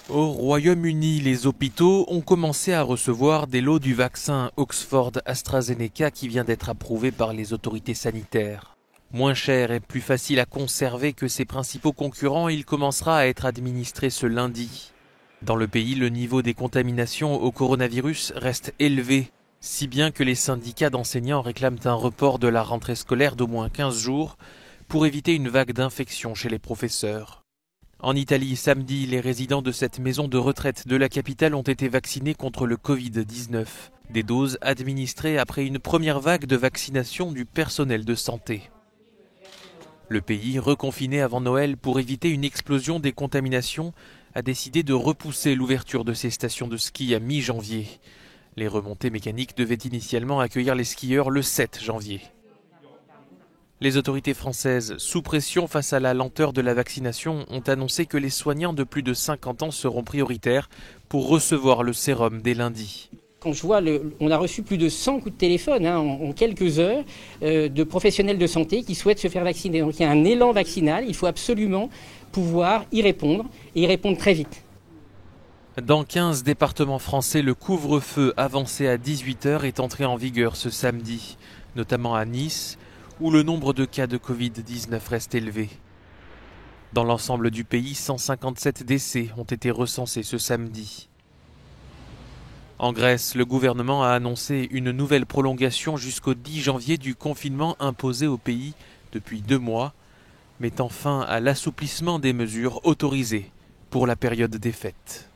Au Royaume-Uni, les hôpitaux ont commencé à recevoir des lots du vaccin Oxford AstraZeneca qui vient d'être approuvé par les autorités sanitaires. Moins cher et plus facile à conserver que ses principaux concurrents, il commencera à être administré ce lundi. Dans le pays, le niveau des contaminations au coronavirus reste élevé, si bien que les syndicats d'enseignants réclament un report de la rentrée scolaire d'au moins 15 jours pour éviter une vague d'infection chez les professeurs. En Italie, samedi, les résidents de cette maison de retraite de la capitale ont été vaccinés contre le Covid-19. Des doses administrées après une première vague de vaccination du personnel de santé. Le pays, reconfiné avant Noël pour éviter une explosion des contaminations, a décidé de repousser l'ouverture de ses stations de ski à mi-janvier. Les remontées mécaniques devaient initialement accueillir les skieurs le 7 janvier. Les autorités françaises, sous pression face à la lenteur de la vaccination, ont annoncé que les soignants de plus de 50 ans seront prioritaires pour recevoir le sérum dès lundi. Quand je vois, on a reçu plus de 100 coups de téléphone en quelques heures de professionnels de santé qui souhaitent se faire vacciner. Donc il y a un élan vaccinal, il faut absolument pouvoir y répondre et y répondre très vite. Dans 15 départements français, le couvre-feu avancé à 18h est entré en vigueur ce samedi, notamment à Nice, où le nombre de cas de Covid-19 reste élevé. Dans l'ensemble du pays, 157 décès ont été recensés ce samedi. En Grèce, le gouvernement a annoncé une nouvelle prolongation jusqu'au 10 janvier du confinement imposé au pays depuis 2 mois, mettant fin à l'assouplissement des mesures autorisées pour la période des fêtes.